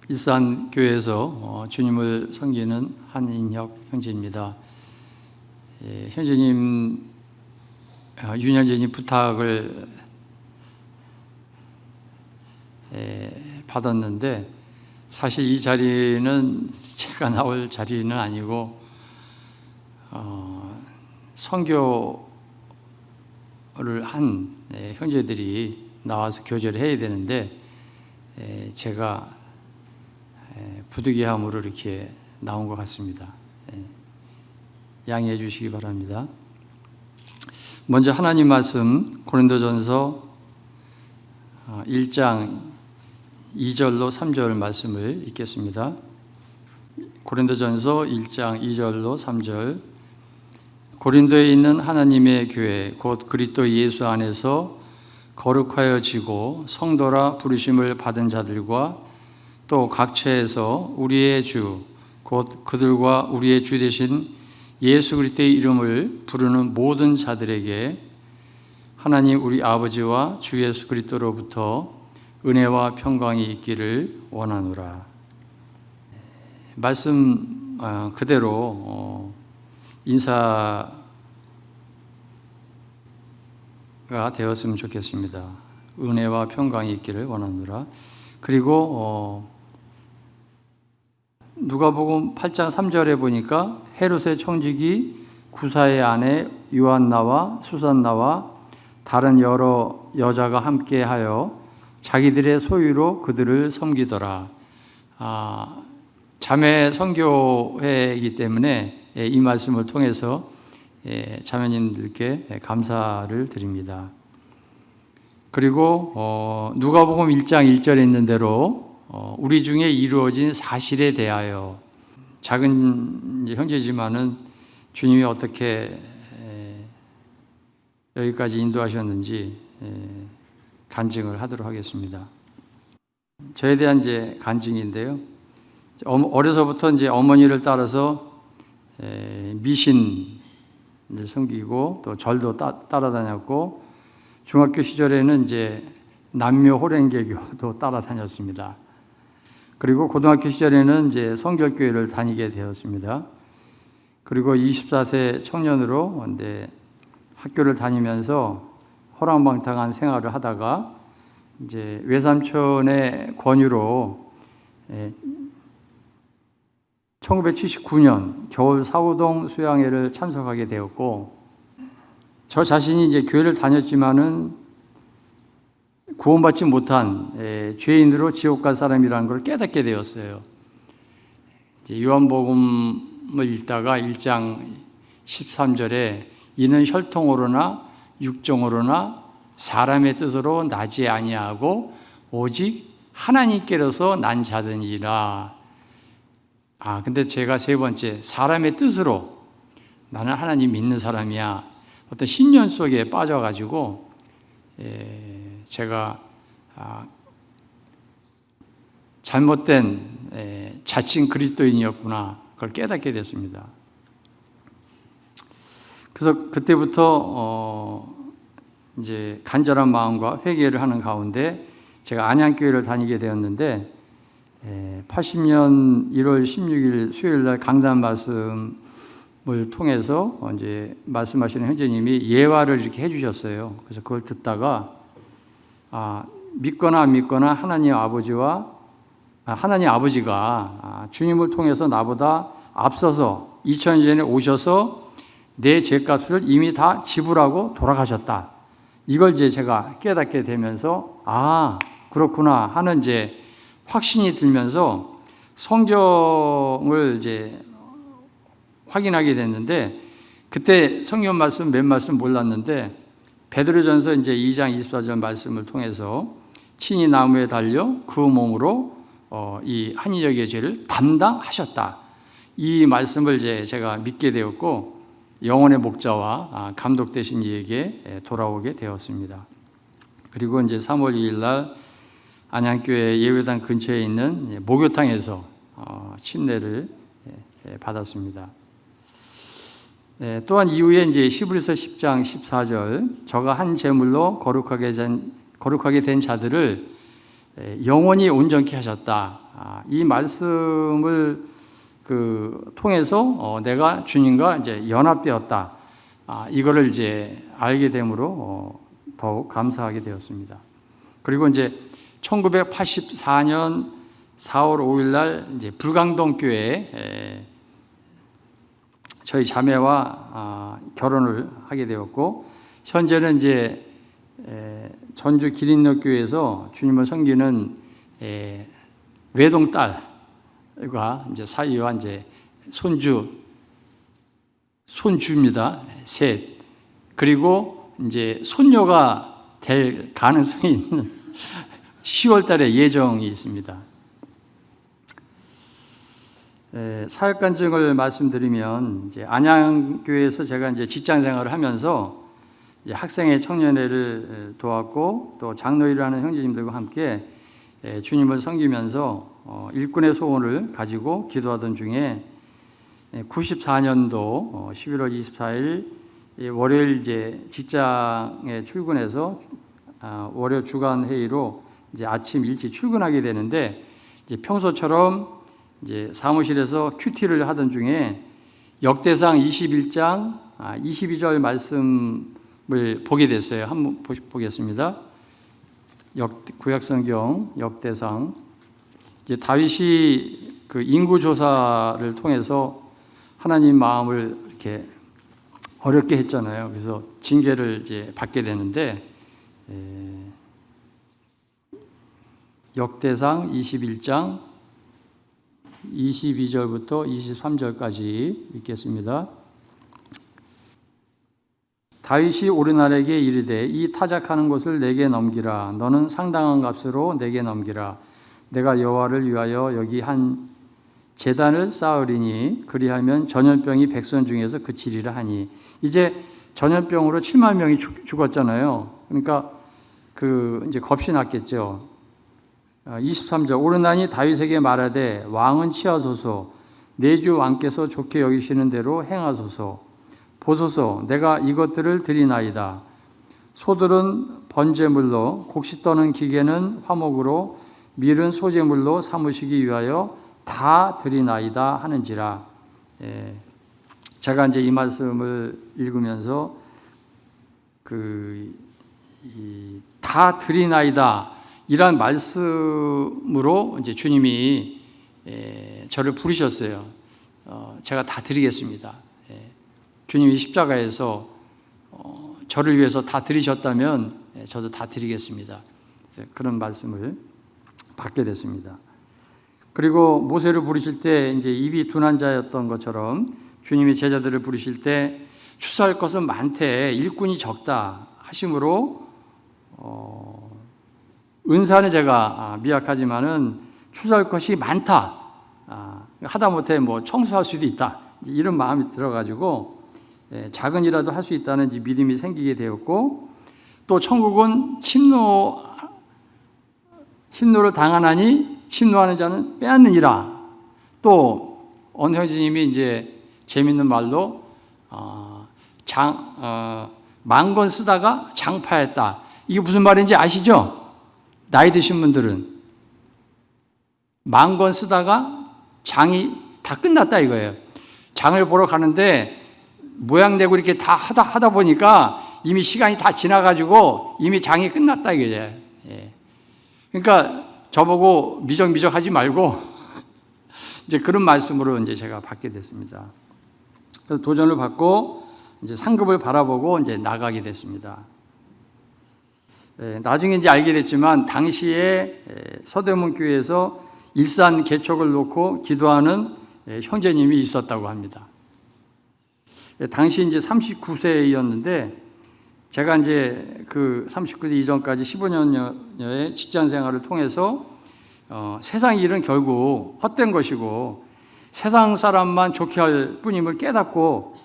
일산교회에서 주님을 섬기는 한인혁 형제입니다. 형제님 윤현진이 부탁을 받았는데 사실 이 자리는 제가 나올 자리는 아니고 선교를 한 형제들이 나와서 교제를 해야 되는데 제가 부득이함으로 이렇게 나온 것 같습니다. 양해해 주시기 바랍니다. 먼저 하나님 말씀 고린도전서 1장 2절로 3절 말씀을 읽겠습니다. 고린도전서 1장 2절로 3절. 고린도에 있는 하나님의 교회 곧 그리스도 예수 안에서 거룩하여지고 성도라 부르심을 받은 자들과 또 각처에서 우리의 주 곧 그들과 우리의 주 되신 예수 그리스도의 이름을 부르는 모든 자들에게 하나님 우리 아버지와 주 예수 그리스도로부터 은혜와 평강이 있기를 원하노라. 말씀 그대로 인사가 되었으면 좋겠습니다. 은혜와 평강이 있기를 원하노라. 그리고 누가복음 8장 3절에 보니까 헤롯의 청지기 구사의 아내 요한나와 수산나와 다른 여러 여자가 함께하여 자기들의 소유로 그들을 섬기더라. 자매 선교회이기 때문에 이 말씀을 통해서 자매님들께 감사를 드립니다. 그리고 누가복음 1장 1절에 있는 대로 우리 중에 이루어진 사실에 대하여 작은 형제지만은 주님이 어떻게 여기까지 인도하셨는지 간증을 하도록 하겠습니다. 저에 대한 이제 간증인데요. 어려서부터 이제 어머니를 따라서 미신을 섬기고 또 절도 따라다녔고 중학교 시절에는 이제 남묘 호랭개교도 따라다녔습니다. 그리고 고등학교 시절에는 이제 성결교회를 다니게 되었습니다. 그리고 24세 청년으로 이제 학교를 다니면서 허랑방탕한 생활을 하다가 이제 외삼촌의 권유로 1979년 겨울 사우동 수양회를 참석하게 되었고, 저 자신이 이제 교회를 다녔지만은 구원받지 못한 죄인으로 지옥 갈 사람이라는 걸 깨닫게 되었어요. 요한복음을 읽다가 1장 13절에 이는 혈통으로나 육정으로나 사람의 뜻으로 나지 아니하고 오직 하나님께로서 난 자들이라. 근데 제가 세 번째, 사람의 뜻으로 나는 하나님 믿는 사람이야. 어떤 신념 속에 빠져가지고 제가 잘못된 자칭 그리스도인이었구나, 그걸 깨닫게 됐습니다. 그래서 그때부터 이제 간절한 마음과 회개를 하는 가운데 제가 안양교회를 다니게 되었는데 80년 1월 16일 수요일 날 강단 말씀을 통해서 이제 말씀하시는 형제님이 예화를 이렇게 해주셨어요. 그래서 그걸 듣다가 믿거나 안 믿거나 하나님 아버지가 주님을 통해서 나보다 앞서서 2000년 전에 오셔서 내 죄값을 이미 다 지불하고 돌아가셨다. 이걸 이제 제가 깨닫게 되면서 그렇구나 하는 이제 확신이 들면서 성경을 이제 확인하게 됐는데, 그때 성경 말씀 몇 말씀 몰랐는데 베드로전서 이제 2장 24절 말씀을 통해서 친히 나무에 달려 그 몸으로 이 한인역의 죄를 담당하셨다. 이 말씀을 이제 제가 믿게 되었고 영혼의 목자와 감독 되신 이에게 돌아오게 되었습니다. 그리고 이제 3월 2일 날 안양교회 예배당 근처에 있는 목욕탕에서 침례를 받았습니다. 또한 이후에 이제 히브리서 10장 14절 저가 한 제물로 거룩하게 된 자들을 영원히 온전케 하셨다. 이 말씀을 통해서 내가 주님과 이제 연합되었다. 이거를 이제 알게 되므로 더욱 감사하게 되었습니다. 그리고 이제 1984년 4월 5일 날 이제 불광동 교회에 저희 자매와 결혼을 하게 되었고, 현재는 이제 전주 기린역 교회에서 주님을 섬기는 외동 딸과 이제 사위와 이제 손주입니다. 셋. 그리고 이제 손녀가 될 가능성이 있는 10월 달에 예정이 있습니다. 사역간증을 말씀드리면, 이제 안양교회에서 제가 이제 직장 생활을 하면서 이제 학생회 청년회를 도왔고, 또 장로일을 하는 형제님들과 함께 주님을 섬기면서 일꾼의 소원을 가지고 기도하던 중에 94년도 11월 24일 월요일 이제 직장에 출근해서 월요 주간 회의로 이제 아침 일찍 출근하게 되는데, 이제 평소처럼 이제 사무실에서 큐티를 하던 중에 역대상 21장 22절 말씀을 보게 됐어요. 한번 보겠습니다. 구약성경 역대상, 이제 다윗이 그 인구 조사를 통해서 하나님 마음을 이렇게 어렵게 했잖아요. 그래서 징계를 이제 받게 되는데, 역대상 21장 22절부터 23절까지 읽겠습니다. 다윗이 오르날에게 이르되 이 타작하는 곳을 내게 넘기라. 너는 상당한 값으로 내게 넘기라. 내가 여호와를 위하여 여기 한 제단을 쌓으리니 그리하면 전염병이 백성 중에서 그치리라 하니. 이제 전염병으로 7만 명이 죽었잖아요. 그러니까 이제 겁이 났겠죠. 23절 오르나니 다윗에게 말하되 왕은 취하소서. 내 주 왕께서 좋게 여기시는 대로 행하소서. 보소서 내가 이것들을 드리나이다. 소들은 번제물로, 곡식 떠는 기계는 화목으로, 밀은 소제물로 삼으시기 위하여 다 드리나이다 하는지라. 제가 이제 이 말씀을 읽으면서 다 드리나이다 이란 말씀으로 이제 주님이 저를 부르셨어요. 제가 다 드리겠습니다. 주님이 십자가에서 저를 위해서 다 드리셨다면 저도 다 드리겠습니다. 그런 말씀을 받게 됐습니다. 그리고 모세를 부르실 때 이제 입이 둔한 자였던 것처럼 주님이 제자들을 부르실 때 추수할 것은 많되 일꾼이 적다 하심으로 은사는 제가 미약하지만은 추수할 것이 많다. 하다못해 뭐 청소할 수도 있다. 이런 마음이 들어가지고 작은 일이라도 할 수 있다는 믿음이 생기게 되었고, 또 천국은 침노를 당하나니 침노하는 자는 빼앗느니라. 또 어느 형제님이 이제 재밌는 말로 만권 쓰다가 장파했다. 이게 무슨 말인지 아시죠? 나이 드신 분들은 만권 쓰다가 장이 다 끝났다 이거예요. 장을 보러 가는데 모양 내고 이렇게 다 하다 보니까 이미 시간이 다 지나가지고 이미 장이 끝났다 이거죠. 그러니까 저보고 미적미적 하지 말고 이제 그런 말씀으로 이제 제가 받게 됐습니다. 그래서 도전을 받고 이제 상급을 바라보고 이제 나가게 됐습니다. 나중에 이제 알게 됐지만 당시에 서대문 교회에서 일산 개척을 놓고 기도하는 형제님이 있었다고 합니다. 당시 이제 39세였는데 제가 이제 그 39세 이전까지 15년여의 직장 생활을 통해서 세상 일은 결국 헛된 것이고 세상 사람만 좋게 할 뿐임을 깨닫고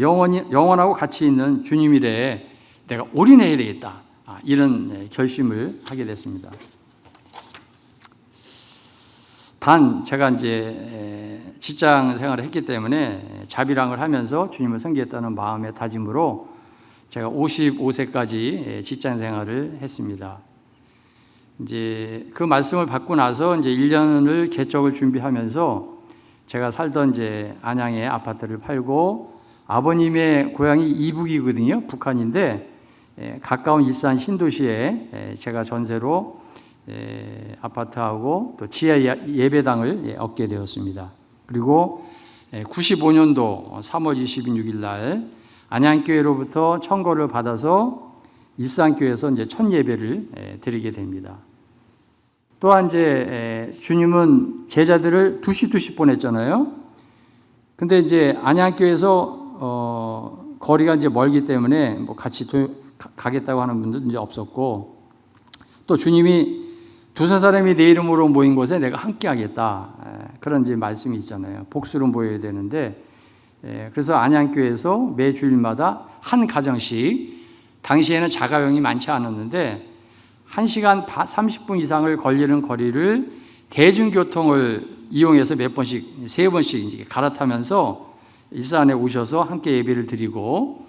영원하고 가치 있는 주님 일에 내가 올인해야 되겠다. 이런 결심을 하게 됐습니다. 단 제가 이제 직장 생활을 했기 때문에 자비랑을 하면서 주님을 섬기겠다는 마음의 다짐으로 제가 55세까지 직장 생활을 했습니다. 이제 그 말씀을 받고 나서 이제 1년을 개척을 준비하면서 제가 살던 이제 안양의 아파트를 팔고 아버님의 고향이 이북이거든요. 북한인데 가까운 일산 신도시에 제가 전세로 아파트하고 또 지하 예배당을 얻게 되었습니다. 그리고 95년도 3월 26일 날 안양교회로부터 청거를 받아서 일산교회에서 이제 첫 예배를 드리게 됩니다. 또한 이제 주님은 제자들을 두씩 보냈잖아요. 근데 이제 안양교회에서 거리가 이제 멀기 때문에 뭐 같이 가겠다고 하는 분들도 이제 없었고, 또 주님이 두세 사람이 내 이름으로 모인 곳에 내가 함께 하겠다. 그런 이제 말씀이 있잖아요. 복수로 모여야 되는데, 그래서 안양교회에서 매 주일마다 한 가정씩, 당시에는 자가용이 많지 않았는데 1시간 30분 이상을 걸리는 거리를 대중교통을 이용해서 몇 번씩, 3번씩 갈아타면서 일산에 오셔서 함께 예배를 드리고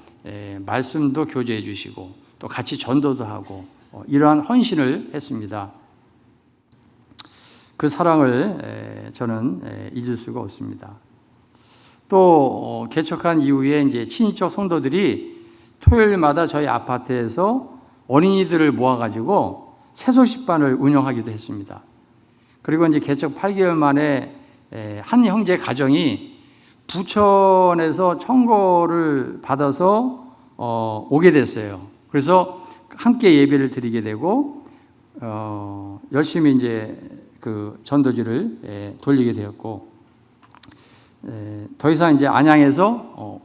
말씀도 교제해 주시고 또 같이 전도도 하고 이러한 헌신을 했습니다. 그 사랑을 저는 잊을 수가 없습니다. 또 개척한 이후에 이제 친인척 성도들이 토요일마다 저희 아파트에서 어린이들을 모아가지고 새소식반을 운영하기도 했습니다. 그리고 이제 개척 8개월 만에 한 형제 가정이 부천에서 청거를 받아서 오게 됐어요. 그래서 함께 예배를 드리게 되고 열심히 이제 그 전도지를 돌리게 되었고, 더 이상 이제 안양에서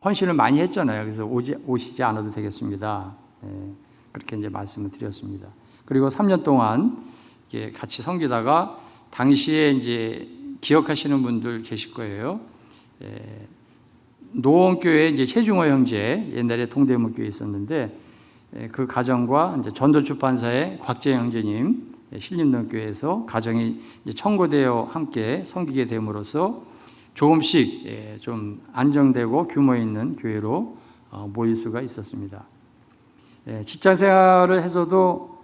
헌신을 많이 했잖아요. 그래서 오시지 않아도 되겠습니다. 그렇게 이제 말씀을 드렸습니다. 그리고 3년 동안 같이 섬기다가 당시에 이제 기억하시는 분들 계실 거예요. 노원교회 이제 최중호 형제, 옛날에 동대문교회 있었는데 그 가정과 이제 전도출판사의 곽재 형제님, 신림동교회에서 가정이 이제 청구되어 함께 섬기게 됨으로써 조금씩 좀 안정되고 규모 있는 교회로 모일 수가 있었습니다. 직장 생활을 해서도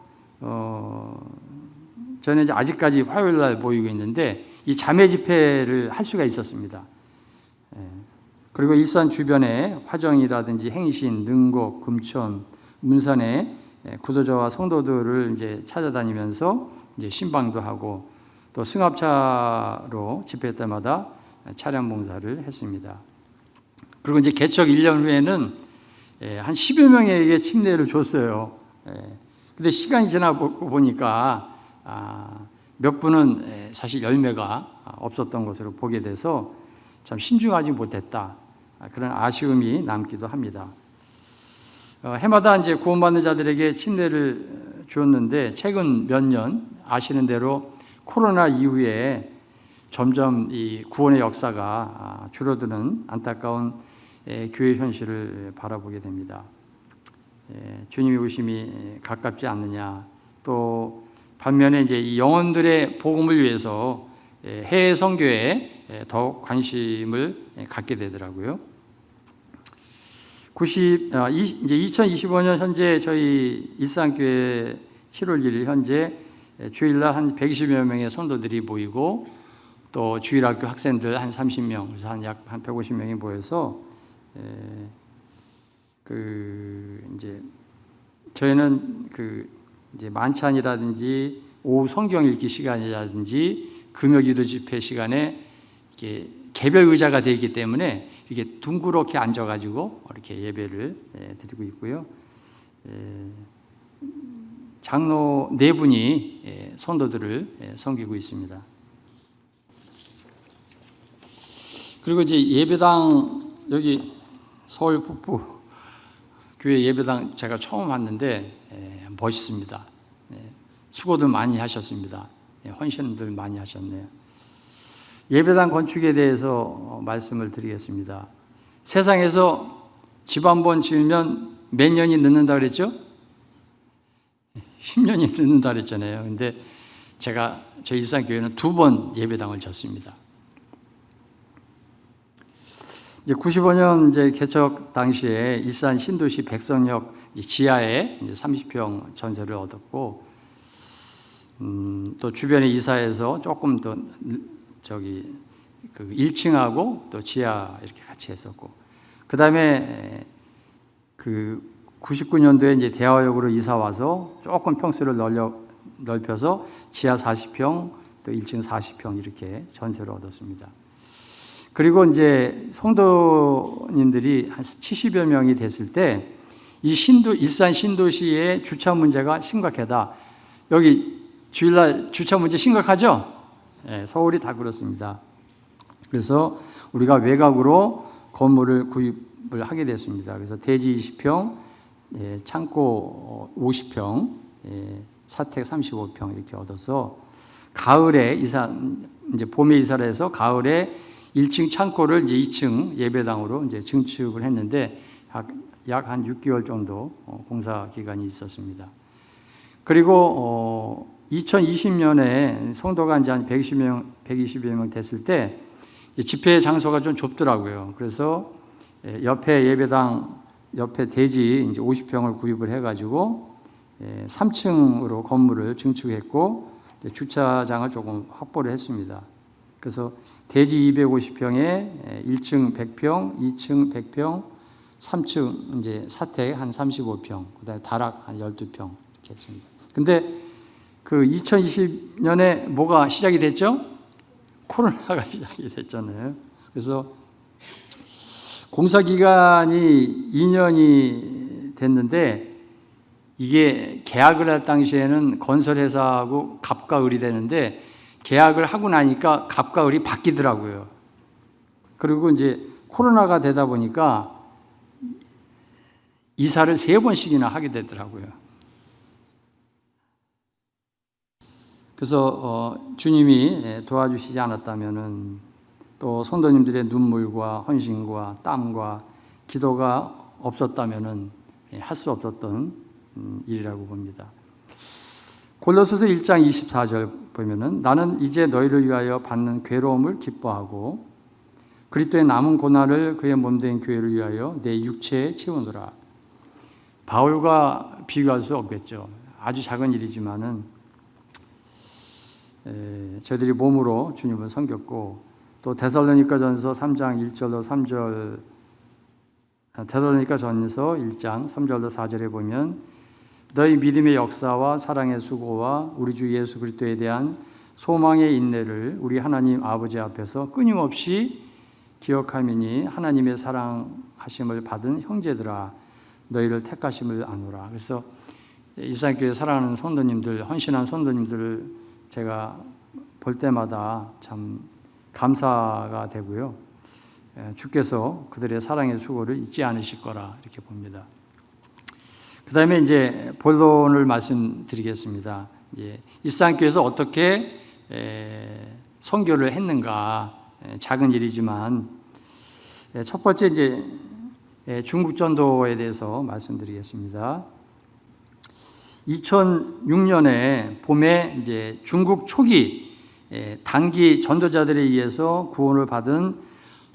저는 이제 아직까지 화요일 날 모이고 있는데 이 자매 집회를 할 수가 있었습니다. 그리고 일산 주변에 화정이라든지 행신, 능곡, 금천, 문산에 구도자와 성도들을 이제 찾아다니면서 이제 신방도 하고 또 승합차로 집회 때마다 차량 봉사를 했습니다. 그리고 이제 개척 1년 후에는 한 10여 명에게 침례를 줬어요. 근데 시간이 지나고 보니까 몇 분은 사실 열매가 없었던 것으로 보게 돼서 참 신중하지 못했다. 그런 아쉬움이 남기도 합니다. 해마다 이제 구원받는 자들에게 침례를 주었는데 최근 몇 년 아시는 대로 코로나 이후에 점점 이 구원의 역사가 줄어드는 안타까운 교회 현실을 바라보게 됩니다. 주님의 오심이 가깝지 않느냐, 또 반면에 이제 이 영혼들의 복음을 위해서 해외 선교에 더욱 관심을 갖게 되더라고요. 이제 2025년 현재 저희 일산교회 7월 1일 현재 주일날 한 120여 명의 성도들이 모이고 또 주일학교 학생들 한 30명, 그래서 한 150명이 모여서 이제 저희는 이제 만찬이라든지 오후 성경 읽기 시간이라든지 금요기도 집회 시간에 이렇게 개별 의자가 되기 때문에 이렇게 둥그렇게 앉아가지고 이렇게 예배를 드리고 있고요. 장로 4분이 성도들을 섬기고 있습니다. 그리고 이제 예배당, 여기 서울 북부 교회 예배당 제가 처음 왔는데 멋있습니다. 수고도 많이 하셨습니다. 헌신들 많이 하셨네요. 예배당 건축에 대해서 말씀을 드리겠습니다. 세상에서 집 한 번 지으면 몇 년이 늦는다 그랬죠? 10년이 늦는다 그랬잖아요. 근데 제가 저희 일산교회는 2번 예배당을 졌습니다. 이제 95년 이제 개척 당시에 일산 신도시 백성역 지하에 이제 30평 전세를 얻었고 또 주변에 이사해서 조금 더 그 1층하고 또 지하 이렇게 같이 했었고, 그 다음에 그 99년도에 이제 대화역으로 이사 와서 조금 평수를 넓혀서 지하 40평 또 1층 40평 이렇게 전세를 얻었습니다. 그리고 이제 성도님들이 한 70여 명이 됐을 때 이 일산 신도시의 주차 문제가 심각하다. 여기 주일날 주차 문제 심각하죠? 네, 서울이 다 그렇습니다. 그래서 우리가 외곽으로 건물을 구입을 하게 됐습니다. 그래서 대지 20평, 창고 50평, 사택 35평 이렇게 얻어서 가을에 이제 봄에 이사를 해서 가을에 1층 창고를 이제 2층 예배당으로 이제 증축을 했는데 약 한 6개월 정도 공사 기간이 있었습니다. 그리고 2020년에 성도가 이제 한 120여 명 됐을 때 집회 장소가 좀 좁더라고요. 그래서 옆에 예배당 옆에 대지 이제 50평을 구입을 해가지고 3층으로 건물을 증축했고 주차장을 조금 확보를 했습니다. 그래서 대지 250평에 1층 100평, 2층 100평, 3층 이제 사택 한 35평, 그다음에 다락 한 12평 이렇게 했습니다. 근데 그 2020년에 뭐가 시작이 됐죠? 코로나가 시작이 됐잖아요. 그래서 공사 기간이 2년이 됐는데 이게 계약을 할 당시에는 건설회사하고 갑과 을이 되는데 계약을 하고 나니까 갑과 을이 바뀌더라고요. 그리고 이제 코로나가 되다 보니까 이사를 3번씩이나 하게 되더라고요. 그래서 주님이 도와주시지 않았다면은 또 성도님들의 눈물과 헌신과 땀과 기도가 없었다면은 할 수 없었던 일이라고 봅니다. 골로새서 1장 24절 보면은 나는 이제 너희를 위하여 받는 괴로움을 기뻐하고 그리스도의 남은 고난을 그의 몸된 교회를 위하여 내 육체에 채우노라. 바울과 비교할 수 없겠죠. 아주 작은 일이지만은 저희들이 몸으로 주님을 섬겼고 또 데살로니가전서 3장 1절로 3절 데살로니가전서 1장 3절로 4절에 보면 너희 믿음의 역사와 사랑의 수고와 우리 주 예수 그리스도에 대한 소망의 인내를 우리 하나님 아버지 앞에서 끊임없이 기억하미니 하나님의 사랑하심을 받은 형제들아 너희를 택하심을 아노라. 그래서 일산교회 사랑하는 성도님들, 헌신한 성도님들을 제가 볼 때마다 참 감사가 되고요. 주께서 그들의 사랑의 수고를 잊지 않으실 거라 이렇게 봅니다. 그 다음에 이제 본론을 말씀드리겠습니다. 이제 일산교회에서 어떻게 선교를 했는가, 작은 일이지만 첫 번째 이제 중국 전도에 대해서 말씀드리겠습니다. 2006년에 봄에 이제 중국 초기 단기 전도자들에 의해서 구원을 받은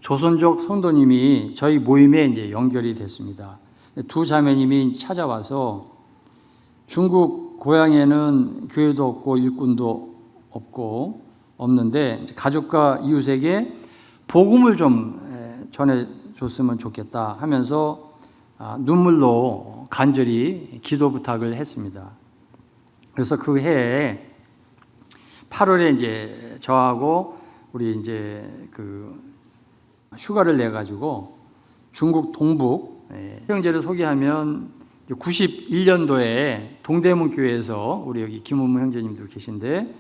조선족 성도님이 저희 모임에 이제 연결이 됐습니다. 두 자매님이 찾아와서 중국 고향에는 교회도 없고 일꾼도 없는데 가족과 이웃에게 복음을 좀 전해줬으면 좋겠다 하면서 눈물로 간절히 기도 부탁을 했습니다. 그래서 그 해에 8월에 이제 저하고 우리 이제 그 휴가를 내 가지고 중국 동북 형제를 소개하면 91년도에 동대문 교회에서 우리 여기 김은무 형제님도 계신데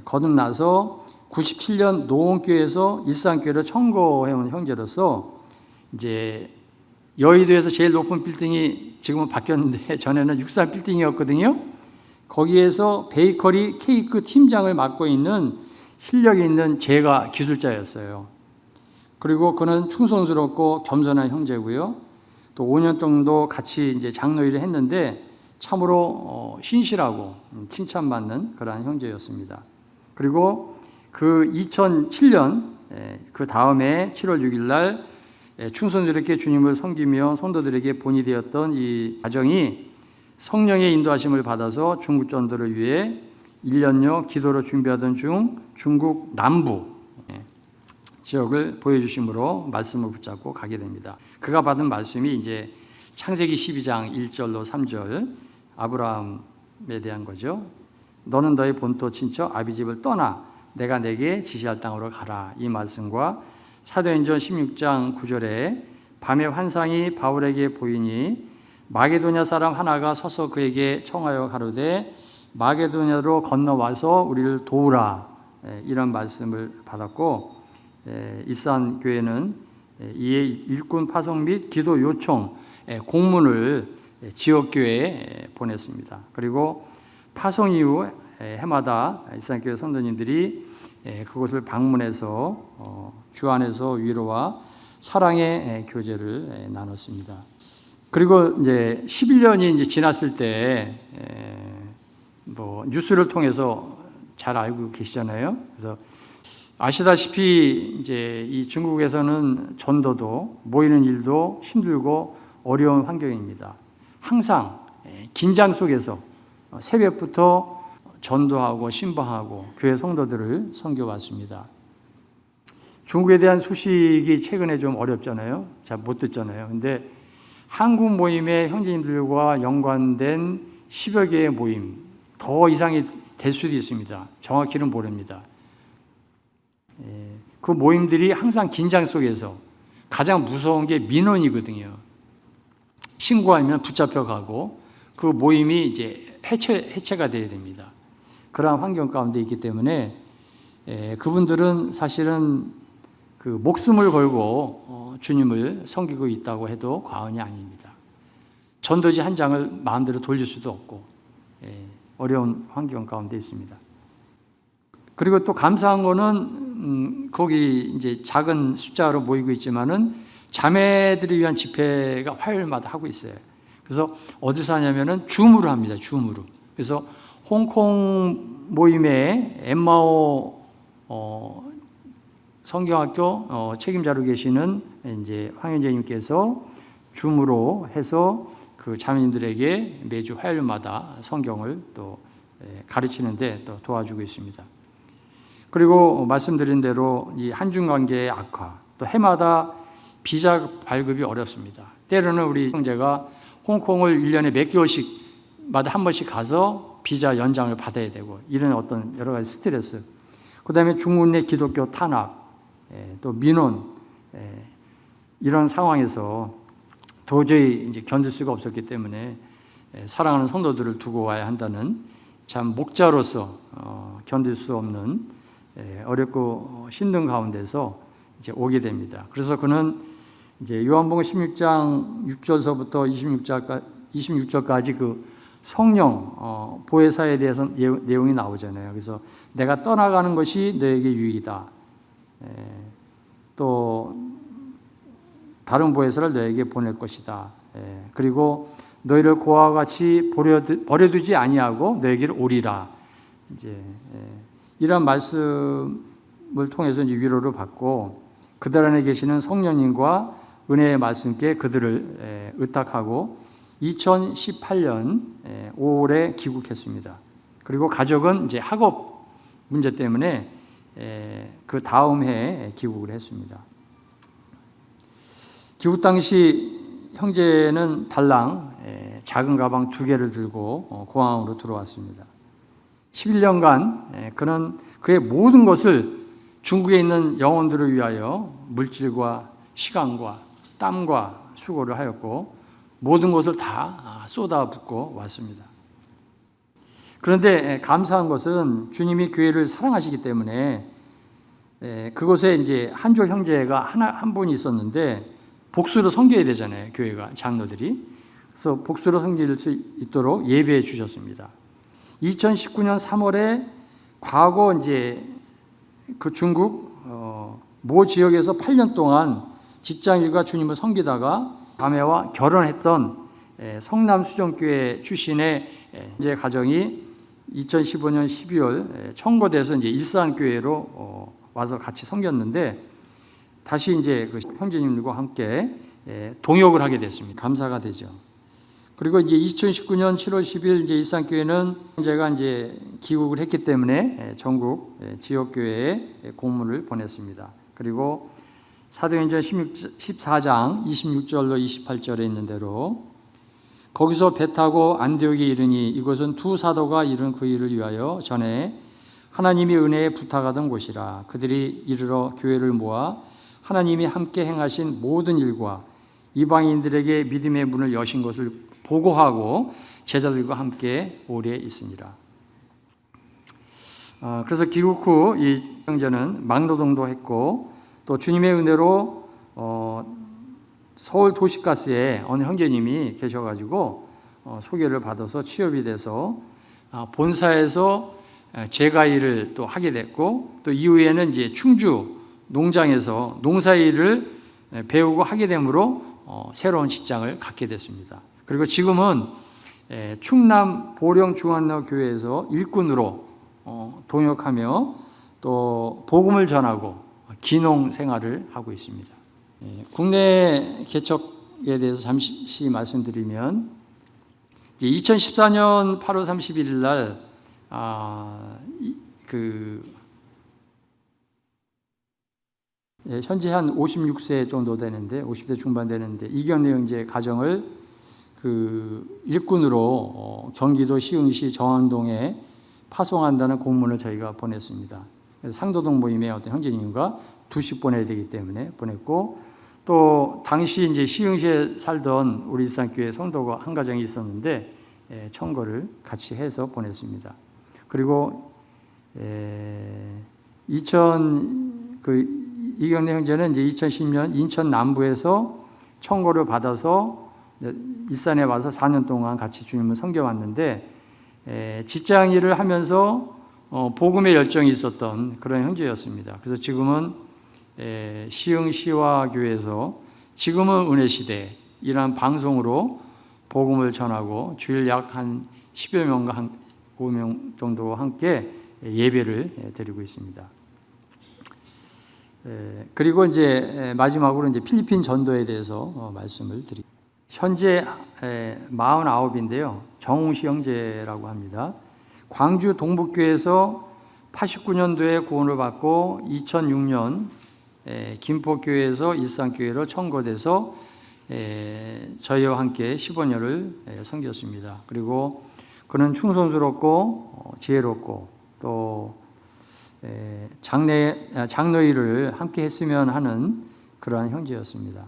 거듭나서 97년 노원교회에서 일산교회로 청거해온 형제로서 이제 여의도에서 제일 높은 빌딩이 지금은 바뀌었는데 전에는 63 빌딩이었거든요. 거기에서 베이커리 케이크 팀장을 맡고 있는 실력이 있는 제가 기술자였어요. 그리고 그는 충성스럽고 겸손한 형제고요. 또 5년 정도 같이 이제 장로일을 했는데 참으로 신실하고 칭찬받는 그러한 형제였습니다. 그리고 그 2007년 그 다음에 7월 6일 날 충성스럽게 주님을 섬기며 성도들에게 본이 되었던 이 가정이 성령의 인도하심을 받아서 중국 전도를 위해 1년여 기도로 준비하던 중 중국 남부 지역을 보여주심으로 말씀을 붙잡고 가게 됩니다. 그가 받은 말씀이 이제 창세기 12장 1절로 3절 아브라함에 대한 거죠. 너는 너의 본토 친척 아비집을 떠나 내가 내게 지시할 땅으로 가라. 이 말씀과 사도행전 16장 9절에 밤의 환상이 바울에게 보이니 마게도냐 사람 하나가 서서 그에게 청하여 가로되 마게도냐로 건너와서 우리를 도우라. 이런 말씀을 받았고 일산 교회는 이에 일꾼 파송 및 기도 요청 공문을 지역 교회에 보냈습니다. 그리고 파송 이후 해마다 일산 교회 성도님들이 그곳을 방문해서 주 안에서 위로와 사랑의 교제를 나눴습니다. 그리고 이제 11년이 이제 지났을 때 뭐 뉴스를 통해서 잘 알고 계시잖아요. 그래서 아시다시피 이제 이 중국에서는 전도도 모이는 일도 힘들고 어려운 환경입니다. 항상 긴장 속에서 새벽부터 전도하고 신방하고 교회 성도들을 섬겨왔습니다. 중국에 대한 소식이 최근에 좀 어렵잖아요. 잘 못 듣잖아요. 근데 한국 모임의 형제님들과 연관된 10여 개의 모임 더 이상이 될 수도 있습니다. 정확히는 모릅니다. 그 모임들이 항상 긴장 속에서 가장 무서운 게 민원이거든요. 신고하면 붙잡혀가고 그 모임이 이제 해체가 돼야 됩니다. 그러한 환경 가운데 있기 때문에 그분들은 사실은 그 목숨을 걸고 주님을 섬기고 있다고 해도 과언이 아닙니다. 전도지 한 장을 마음대로 돌릴 수도 없고 어려운 환경 가운데 있습니다. 그리고 또 감사한 거는 거기 이제 작은 숫자로 모이고 있지만은 자매들을 위한 집회가 화요일마다 하고 있어요. 그래서 어디서 하냐면은 줌으로 합니다. 줌으로. 그래서 홍콩 모임의 엠마오 성경학교 책임자로 계시는 이제 황현재님께서 줌으로 해서 그 자매님들에게 매주 화요일마다 성경을 또 가르치는데 또 도와주고 있습니다. 그리고 말씀드린 대로 이 한중 관계의 악화, 또 해마다 비자 발급이 어렵습니다. 때로는 우리 형제가 홍콩을 1년에 몇 개월씩마다 한 번씩 가서 비자 연장을 받아야 되고 이런 어떤 여러 가지 스트레스, 그 다음에 중국 내 기독교 탄압, 또 민원, 이런 상황에서 도저히 이제 견딜 수가 없었기 때문에 사랑하는 성도들을 두고 와야 한다는 참 목자로서 견딜 수 없는 어렵고 힘든 가운데서 이제 오게 됩니다. 그래서 그는 이제 요한복음 16장 6절서부터 26절까지 그 성령 보혜사에 대해서 내용이 나오잖아요. 그래서 내가 떠나가는 것이 너에게 유익이다. 또 다른 보혜사를 너에게 보낼 것이다. 그리고 너희를 고아와 같이 버려두지 아니하고 너에게를 오리라. 이제 이런 말씀을 통해서 이제 위로를 받고 그들 안에 계시는 성령님과 은혜의 말씀께 그들을 의탁하고 2018년 5월에 귀국했습니다. 그리고 가족은 이제 학업 문제 때문에 그 다음 해에 귀국을 했습니다. 귀국 당시 형제는 달랑 작은 가방 2개를 들고 공항으로 들어왔습니다. 11년간 그는 그의 모든 것을 중국에 있는 영혼들을 위하여 물질과 시간과 땀과 수고를 하였고 모든 것을 다 쏟아붓고 왔습니다. 그런데 감사한 것은 주님이 교회를 사랑하시기 때문에 그곳에 이제 한족 형제가 한 분이 있었는데 복수로 섬겨야 되잖아요, 교회가, 장로들이. 그래서 복수로 섬길 수 있도록 예배해 주셨습니다. 2019년 3월에 과거 이제 그 중국 모 지역에서 8년 동안 직장일과 주님을 섬기다가 자매와 결혼했던 성남 수정교회 출신의 이제 가정이 2015년 12월 청거돼서 이제 일산교회로 와서 같이 섬겼는데 다시 이제 그 형제님들과 함께 동역을 하게 됐습니다. 감사가 되죠. 그리고 이제 2019년 7월 10일 이제 일산교회는 제가 이제 귀국을 했기 때문에 전국 지역교회에 공문을 보냈습니다. 그리고 사도행전 14장 26절로 28절에 있는 대로 거기서 배 타고 안디옥에 이르니 이곳은 두 사도가 이룬 그 일을 위하여 전에 하나님이 은혜에 부탁하던 곳이라. 그들이 이르러 교회를 모아 하나님이 함께 행하신 모든 일과 이방인들에게 믿음의 문을 여신 것을 보고하고 제자들과 함께 오래 있으니라. 그래서 귀국 후 이 형제는 막노동도 했고 또 주님의 은혜로 서울 도시가스에 어느 형제님이 계셔가지고 소개를 받아서 취업이 돼서 본사에서 제가 일을 또 하게 됐고 또 이후에는 이제 충주 농장에서 농사 일을 배우고 하게 되므로 새로운 직장을 갖게 됐습니다. 그리고 지금은 충남 보령중앙로교회에서 일꾼으로 동역하며 또 복음을 전하고 기농 생활을 하고 있습니다. 국내 개척에 대해서 잠시 말씀드리면 2014년 8월 31일 날 현재 한 56세 정도 되는데 50대 중반 되는데 이경래 형제 가정을 일꾼으로 경기도 시흥시 정안동에 파송한다는 공문을 저희가 보냈습니다. 그래서 상도동 모임의 어떤 형제님과 2씩 보내야 되기 때문에 보냈고 또 당시 이제 시흥시에 살던 우리 일산교회 성도가 한 가정이 있었는데 청거를 같이 해서 보냈습니다. 그리고 이경래 형제는 이제 2010년 인천 남부에서 청거를 받아서 일산에 와서 4년 동안 같이 주님을 섬겨왔는데 직장 일을 하면서 복음의 열정이 있었던 그런 형제였습니다. 그래서 지금은 시흥시화교회에서 지금은 은혜시대이라는 방송으로 복음을 전하고 주일 약 한 10여 명과 한 5명 정도 함께 예배를 드리고 있습니다. 그리고 이제 마지막으로 이제 필리핀 전도에 대해서 말씀을 드립니다. 현재 49인데요. 정웅시 형제라고 합니다. 광주 동북교회에서 89년도에 구원을 받고 2006년 김포교회에서 일산교회로 청거돼서 저희와 함께 15년을 섬겼습니다. 그리고 그는 충성스럽고 지혜롭고 또 장로 일을 함께 했으면 하는 그러한 형제였습니다.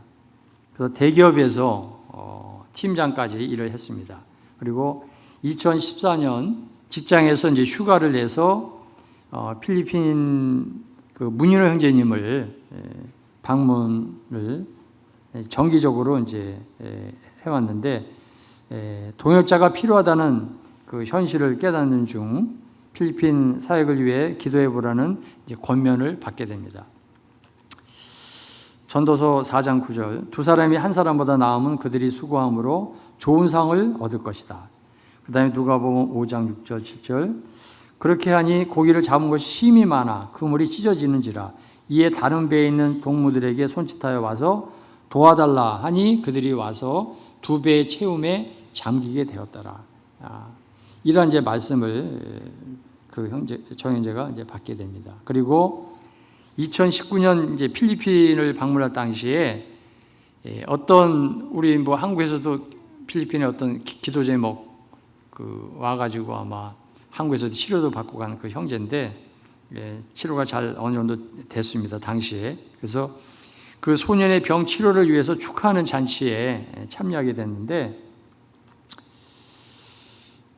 그래서 대기업에서 팀장까지 일을 했습니다. 그리고 2014년 직장에서 이제 휴가를 내서 필리핀 문인호 형제님을 방문을 정기적으로 이제 해왔는데 동역자가 필요하다는 그 현실을 깨닫는 중 필리핀 사역을 위해 기도해 보라는 권면을 받게 됩니다. 전도서 4장 9절 두 사람이 한 사람보다 나으면 그들이 수고함으로 좋은 상을 얻을 것이다. 그 다음에 누가복음 5장 6절 7절 그렇게 하니 고기를 잡은 것이 힘이 많아 그물이 찢어지는지라 이에 다른 배에 있는 동무들에게 손짓하여 와서 도와달라 하니 그들이 와서 두 배의 채움에 잠기게 되었더라. 이런 이제 말씀을 저 형제가 이제 받게 됩니다. 그리고 2019년 이제 필리핀을 방문할 당시에 어떤 우리 한국에서도 필리핀에 어떤 기도 제목 와가지고 아마 한국에서도 치료도 받고 가는 그 형제인데 치료가 잘 어느 정도 됐습니다. 당시에. 그래서 그 소년의 병 치료를 위해서 축하하는 잔치에 참여하게 됐는데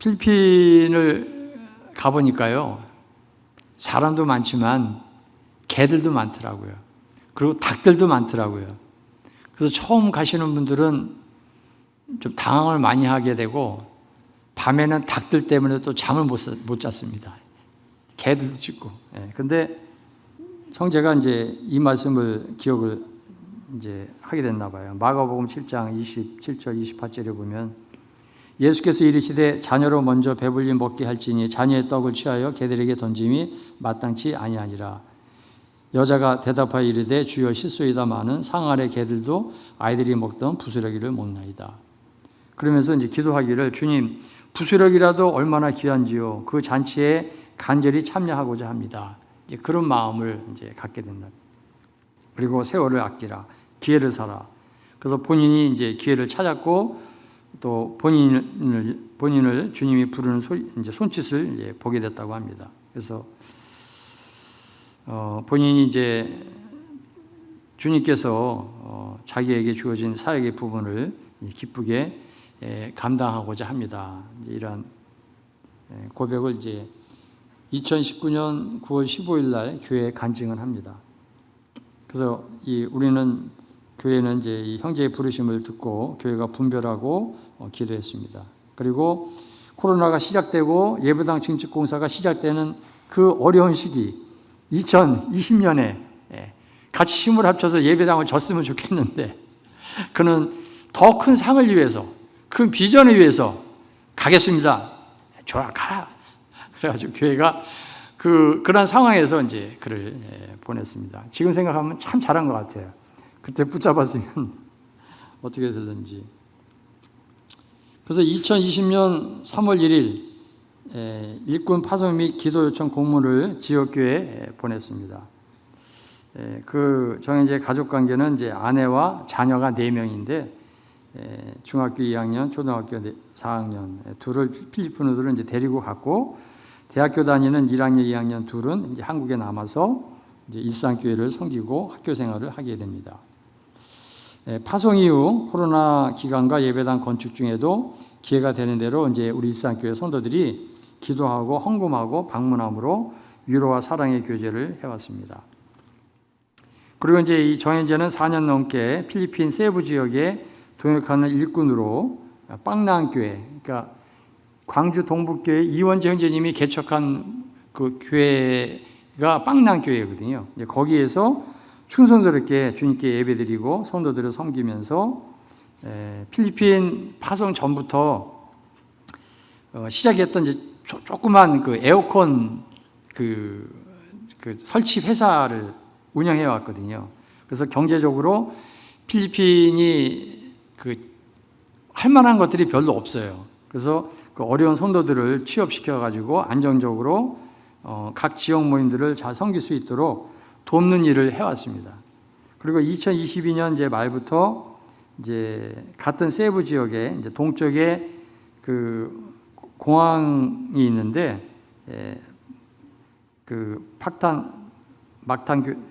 필리핀을 가보니까요. 사람도 많지만 개들도 많더라고요. 그리고 닭들도 많더라고요. 그래서 처음 가시는 분들은 좀 당황을 많이 하게 되고 밤에는 닭들 때문에 또 잠을 못 잤습니다. 개들도 짖고. 근데 형제가 이제 이 말씀을 기억을 이제 하게 됐나 봐요. 마가복음 7장 27절 28절에 보면 예수께서 이르시되 자녀로 먼저 배불리 먹게 할지니 자녀의 떡을 취하여 개들에게 던짐이 마땅치 아니하니라. 여자가 대답하여 이르되 주여 실소이다마는 상 아래 개들도 아이들이 먹던 부스러기를 먹나이다. 그러면서 이제 기도하기를 주님 부수력이라도 얼마나 귀한지요. 그 잔치에 간절히 참여하고자 합니다. 이제 그런 마음을 이제 갖게 된다. 그리고 세월을 아끼라, 기회를 사라. 그래서 본인이 이제 기회를 찾았고 또 본인을 주님이 부르는 이제 손짓을 이제 보게 됐다고 합니다. 그래서 본인이 이제 주님께서 자기에게 주어진 사역의 부분을 기쁘게 감당하고자 합니다. 이런 고백을 이제 2019년 9월 15일 날 교회에 간증을 합니다. 그래서 우리는 교회는 이제 이 형제의 부르심을 듣고 교회가 분별하고 기도했습니다. 그리고 코로나가 시작되고 예배당 증축공사가 시작되는 그 어려운 시기 2020년에 같이 힘을 합쳐서 예배당을 졌으면 좋겠는데 그는 더 큰 상을 위해서 큰 비전을 위해서 가겠습니다. 좋아 가라. 그래가지고 교회가 그런 상황에서 이제 그를 보냈습니다. 지금 생각하면 참 잘한 것 같아요. 그때 붙잡았으면 어떻게 됐는지. 그래서 2020년 3월 1일 일꾼 파송 및 기도 요청 공문을 지역교회에 보냈습니다. 그 정해진 가족 관계는 이제 아내와 자녀가 4명인데 중학교 2학년, 초등학교 4학년 둘을 필리핀으로 이제 데리고 갔고 대학교 다니는 1학년, 2학년 둘은 이제 한국에 남아서 이제 일산교회를 섬기고 학교 생활을 하게 됩니다. 파송 이후 코로나 기간과 예배당 건축 중에도 기회가 되는 대로 이제 우리 일산교회 성도들이 기도하고 헌금하고 방문함으로 위로와 사랑의 교제를 해왔습니다. 그리고 이제 이 정현재는 4년 넘게 필리핀 세부 지역에 동역하는 일꾼으로 빵랑교회, 그러니까 광주 동북교회 이원재 형제님이 개척한 그 교회가 빵랑교회거든요. 거기에서 충성스럽게 주님께 예배드리고 성도들을 섬기면서 필리핀 파송 전부터 시작했던 이제 조그만 그 에어컨 그 설치 회사를 운영해 왔거든요. 그래서 경제적으로 필리핀이 할 만한 것들이 별로 없어요. 그래서 그 어려운 성도들을 취업시켜 가지고 안정적으로 각 지역 모임들을 잘 섬길 수 있도록 돕는 일을 해왔습니다. 그리고 2022년 이제 말부터 이제 같은 세부 지역에 이제 동쪽에 그 공항이 있는데 막탄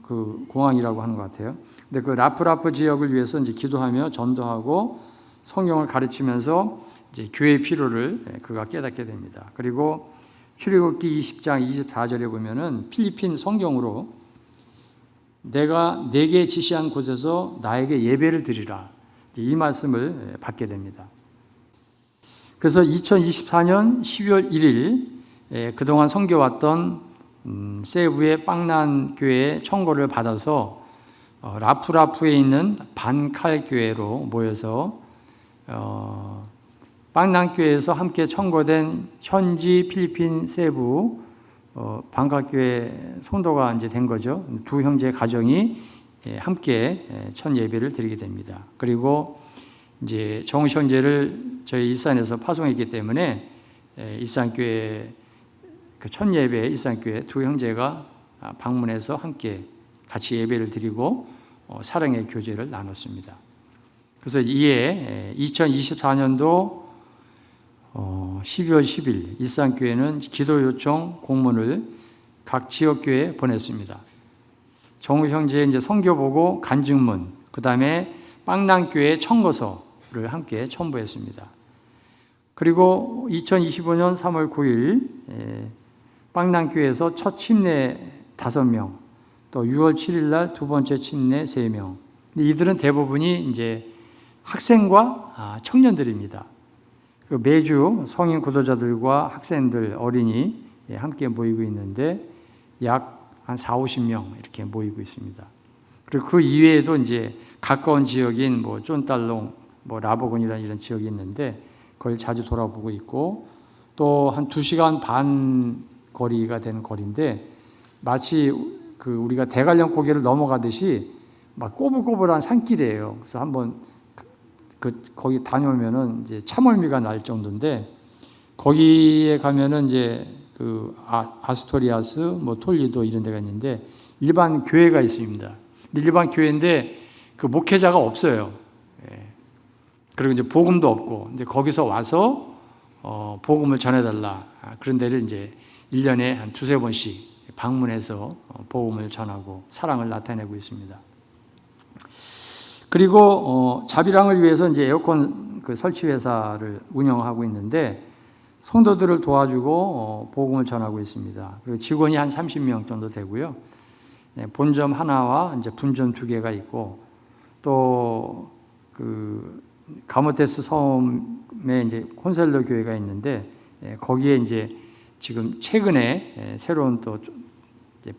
그 공항이라고 하는 것 같아요. 근데 그 라프라프 지역을 위해서 이제 기도하며 전도하고 성경을 가르치면서 이제 교회의 필요를 그가 깨닫게 됩니다. 그리고 출애굽기 20장 24절에 보면은 필리핀 성경으로 내가 내게 지시한 곳에서 나에게 예배를 드리라 이 말씀을 받게 됩니다. 그래서 2024년 12월 1일 그동안 섬겨왔던 세부의 빵난 교회의 청고를 받아서 라프라프에 있는 반칼 교회로 모여서 빵난 교회에서 함께 청고된 현지 필리핀 세부 반칼 교회 성도가 이제 된 거죠. 두 형제 가정이 함께 첫 예배를 드리게 됩니다. 그리고 이제 정우시 형제를 저희 일산에서 파송했기 때문에 일산교회 그 첫 예배 일산교회 두 형제가 방문해서 함께 같이 예배를 드리고 사랑의 교제를 나눴습니다. 그래서 이에 2024년도 12월 10일 일산교회는 기도 요청 공문을 각 지역교회에 보냈습니다. 정우 형제의 이제 선교 보고 간증문, 그 다음에 빵랑교회 청거서를 함께 첨부했습니다. 그리고 2025년 3월 9일 빵랑교회에서 첫 침례 5명, 또 6월 7일 날 두 번째 침례 3명. 근데 이들은 대부분이 이제 학생과 청년들입니다. 매주 성인 구도자들과 학생들, 어린이 함께 모이고 있는데 약 한 40-50명 이렇게 모이고 있습니다. 그리고 그 이외에도 이제 가까운 지역인 뭐 쫀달롱, 뭐 라보군이라는 이런 지역이 있는데 그걸 자주 돌아보고 있고 또 한 2시간 반 거리가 되는 거리인데 마치 그 우리가 대관령 고개를 넘어가듯이 막 꼬불꼬불한 산길이에요. 그래서 한번 거기 다녀오면은 이제 참을미가 날 정도인데, 거기에 가면은 이제 아스토리아스, 뭐 톨리도 이런 데가 있는데 일반 교회가 있습니다. 일반 교회인데 그 목회자가 없어요. 그리고 이제 복음도 없고, 이제 거기서 와서 복음을 전해달라. 그런 데를 이제 1년에 한 두세 번씩 방문해서 복음을 전하고 사랑을 나타내고 있습니다. 그리고 자비랑을 위해서 이제 에어컨 설치 회사를 운영하고 있는데 성도들을 도와주고 복음을 전하고 있습니다. 그리고 직원이 한 30명 정도 되고요. 본점 하나와 이제 분점 2개가 있고, 또 가모테스 섬에 이제 콘셀러 교회가 있는데 거기에 이제 지금 최근에 새로운 또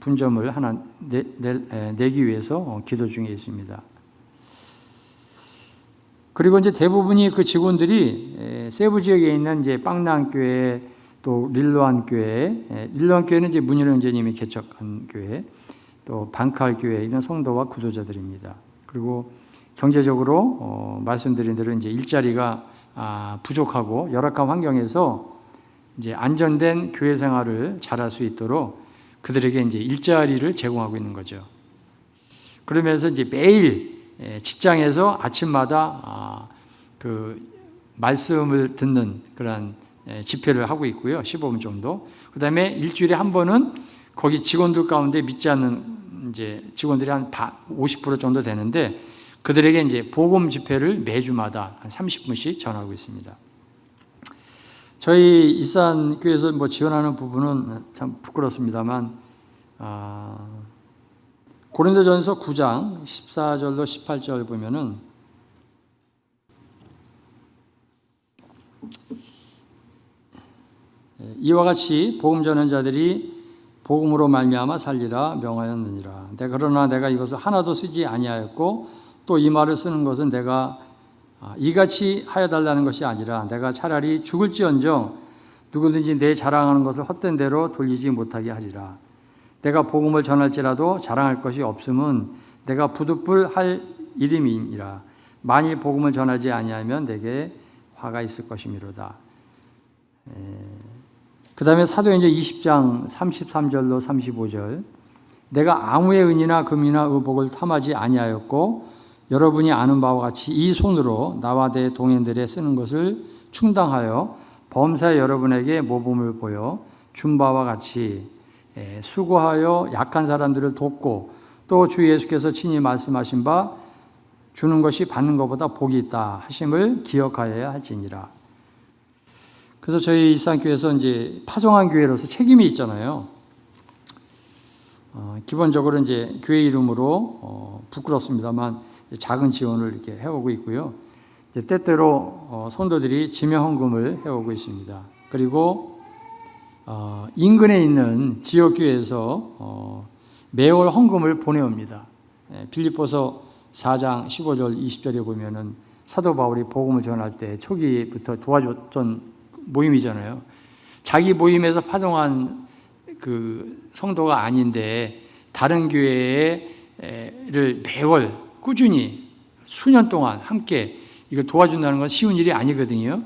분점을 하나 내기 위해서 기도 중에 있습니다. 그리고 이제 대부분이 그 직원들이 세부 지역에 있는 이제 빵랑 교회, 또 릴로안 교회, 릴로안 교회는 이제 문희룡 형제님이 개척한 교회, 또 방칼 교회 이런 성도와 구도자들입니다. 그리고 경제적으로 말씀드린 대로 이제 일자리가 부족하고 열악한 환경에서 이제 안전된 교회 생활을 잘할 수 있도록 그들에게 이제 일자리를 제공하고 있는 거죠. 그러면서 이제 매일 직장에서 아침마다 말씀을 듣는 그런 집회를 하고 있고요. 15분 정도. 그 다음에 일주일에 한 번은 거기 직원들 가운데 믿지 않는 이제 직원들이 한 50% 정도 되는데 그들에게 이제 복음 집회를 매주마다 한 30분씩 전하고 있습니다. 저희 일산교회에서 뭐 지원하는 부분은 참 부끄럽습니다만, 고린도전서 9장 14절로 18절 보면은 이와 같이 복음 전하는 자들이 복음으로 말미암아 살리라 명하였느니라. 그러나 내가 이것을 하나도 쓰지 아니하였고 또 이 말을 쓰는 것은 내가 이같이 하여달라는 것이 아니라 내가 차라리 죽을지언정 누구든지 내 자랑하는 것을 헛된 대로 돌리지 못하게 하리라. 내가 복음을 전할지라도 자랑할 것이 없음은 내가 부득불할 일임이니라. 만일 복음을 전하지 아니하면 내게 화가 있을 것이미로다. 그 다음에 사도행전 20장 33절로 35절. 내가 아무의 은이나 금이나 의복을 탐하지 아니하였고 여러분이 아는 바와 같이 이 손으로 나와 내 동행들에 쓰는 것을 충당하여 범사에 여러분에게 모범을 보여 준 바와 같이 수고하여 약한 사람들을 돕고 또 주 예수께서 친히 말씀하신 바 주는 것이 받는 것보다 복이 있다 하심을 기억하여야 할지니라. 그래서 저희 일산교회에서 이제 파송한 교회로서 책임이 있잖아요. 기본적으로 이제 교회 이름으로 부끄럽습니다만 작은 지원을 이렇게 해오고 있고요. 이제 때때로 성도들이 지명헌금을 해오고 있습니다. 그리고 인근에 있는 지역교회에서 매월 헌금을 보내옵니다. 빌립보서 4장 15절 20절에 보면은 사도 바울이 복음을 전할 때 초기부터 도와줬던 모임이잖아요. 자기 모임에서 파송한 그 성도가 아닌데 다른 교회를 매월 꾸준히 수년 동안 함께 이걸 도와준다는 건 쉬운 일이 아니거든요.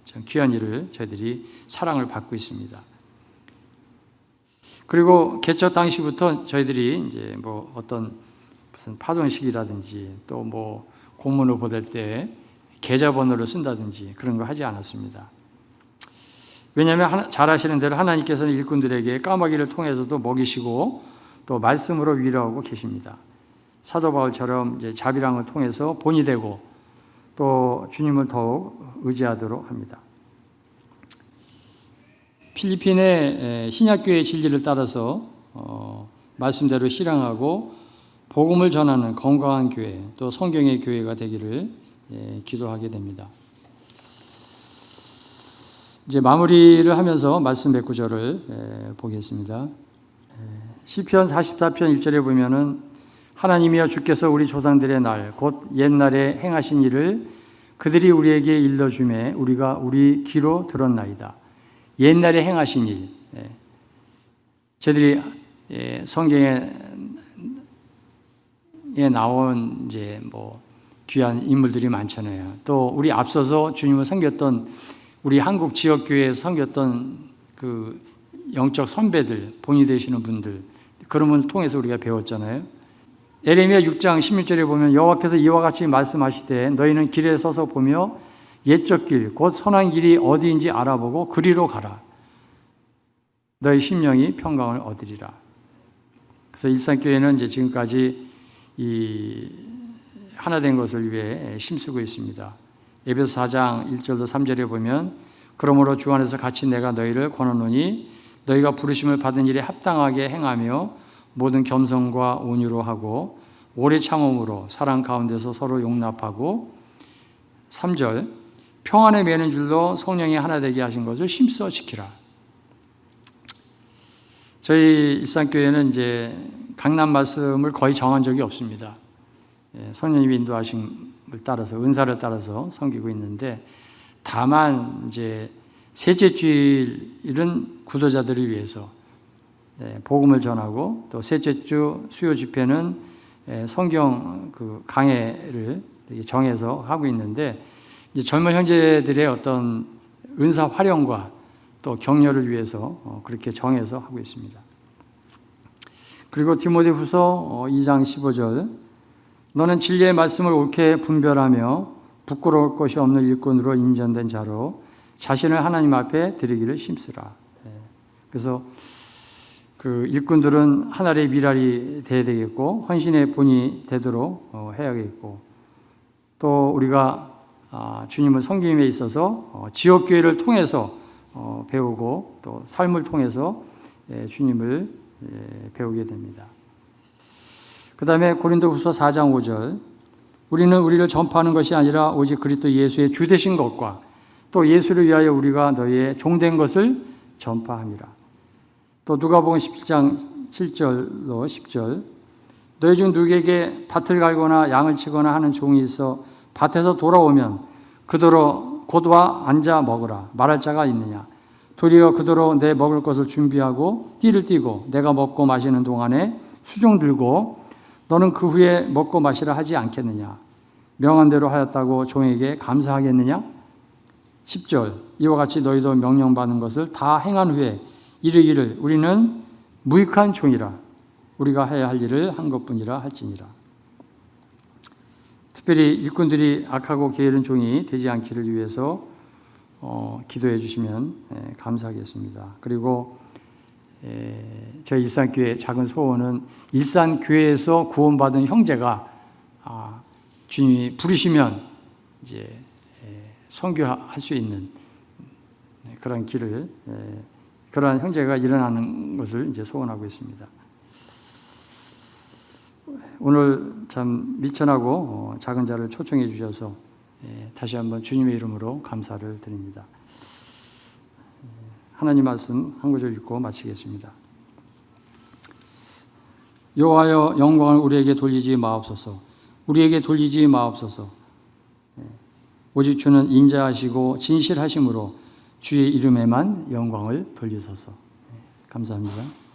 참 귀한 일을 저희들이 사랑을 받고 있습니다. 그리고 개척 당시부터 저희들이 이제 뭐 어떤 무슨 파송식이라든지 또 뭐 공문을 보낼 때 계좌번호를 쓴다든지 그런 거 하지 않았습니다. 왜냐하면 잘 아시는 대로 하나님께서는 일꾼들에게 까마귀를 통해서도 먹이시고 또 말씀으로 위로하고 계십니다. 사도 바울처럼 이제 자비랑을 통해서 본이 되고 또 주님을 더욱 의지하도록 합니다. 필리핀의 신약교회의 진리를 따라서 말씀대로 실행하고 복음을 전하는 건강한 교회 또 성경의 교회가 되기를 기도하게 됩니다. 이제 마무리를 하면서 말씀 몇 구절을 보겠습니다. 시편 44편 1절에 보면은 하나님이여 주께서 우리 조상들의 날 곧 옛날에 행하신 일을 그들이 우리에게 일러주매 우리가 우리 귀로 들었나이다. 옛날에 행하신 일. 저희들이 성경에 나온 이제 뭐 귀한 인물들이 많잖아요. 또 우리 앞서서 주님을 섬겼던 우리 한국 지역교회에서 섬겼던 그 영적 선배들, 본이 되시는 분들, 그런 분을 통해서 우리가 배웠잖아요. 에레미야 6장 16절에 보면 여호와께서 이와 같이 말씀하시되 너희는 길에 서서 보며 옛적 길, 곧 선한 길이 어디인지 알아보고 그리로 가라. 너희 심령이 평강을 얻으리라. 그래서 일산교회는 이제 지금까지 이 하나된 것을 위해 힘쓰고 있습니다. 에베소 4장 1절로 3절에 보면 그러므로 주 안에서 같이 내가 너희를 권하노니 너희가 부르심을 받은 일에 합당하게 행하며 모든 겸손과 온유로 하고 오래 참음으로 사랑 가운데서 서로 용납하고 3절 평안에 매는 줄로 성령이 하나 되게 하신 것을 힘써 지키라. 저희 일산교회는 이제 강남 말씀을 거의 정한 적이 없습니다. 성령님이 인도하심을 따라서 은사를 따라서 섬기고 있는데 다만 이제 셋째 주일은 구도자들을 위해서 복음을 전하고 또 셋째 주 수요 집회는 성경 그 강해를 정해서 하고 있는데 이제 젊은 형제들의 어떤 은사 활용과 또 격려를 위해서 그렇게 정해서 하고 있습니다. 그리고 디모데후서 2장 15절 너는 진리의 말씀을 옳게 분별하며 부끄러울 것이 없는 일꾼으로 인정된 자로 자신을 하나님 앞에 드리기를 힘쓰라. 그래서 그 일꾼들은 하나님의 미랄이 되어야 되겠고 헌신의 본이 되도록 해야겠고 또 우리가 주님을 섬김에 있어서 지역교회를 통해서 배우고 또 삶을 통해서 주님을 배우게 됩니다. 그 다음에 고린도후서 4장 5절 우리는 우리를 전파하는 것이 아니라 오직 그리스도 예수의 주 되신 것과 또 예수를 위하여 우리가 너희의 종된 것을 전파함이라. 또 누가복음 17장 7절로 10절 너희 중 누구에게 밭을 갈거나 양을 치거나 하는 종이 있어 밭에서 돌아오면 그더러 곧 와 앉아 먹으라 말할 자가 있느냐. 도리어 그더러 내 먹을 것을 준비하고 띠를 띠고 내가 먹고 마시는 동안에 수종 들고 너는 그 후에 먹고 마시라 하지 않겠느냐. 명한 대로 하였다고 종에게 감사하겠느냐. 10절 이와 같이 너희도 명령받은 것을 다 행한 후에 이르기를 우리는 무익한 종이라 우리가 해야 할 일을 한 것뿐이라 할지니라. 특별히 일꾼들이 악하고 게으른 종이 되지 않기를 위해서 기도해 주시면 감사하겠습니다. 그리고 저희 일산교회 작은 소원은 일산교회에서 구원받은 형제가 주님이 부르시면 이제 선교할 수 있는 그런 길을 그러한 형제가 일어나는 것을 이제 소원하고 있습니다. 오늘 참 미천하고 작은 자를 초청해 주셔서 다시 한번 주님의 이름으로 감사를 드립니다. 하나님 말씀 한 구절 읽고 마치겠습니다. 여호와여 영광을 우리에게 돌리지 마옵소서. 우리에게 돌리지 마옵소서. 오직 주는 인자하시고 진실하심으로 주의 이름에만 영광을 돌리소서. 감사합니다.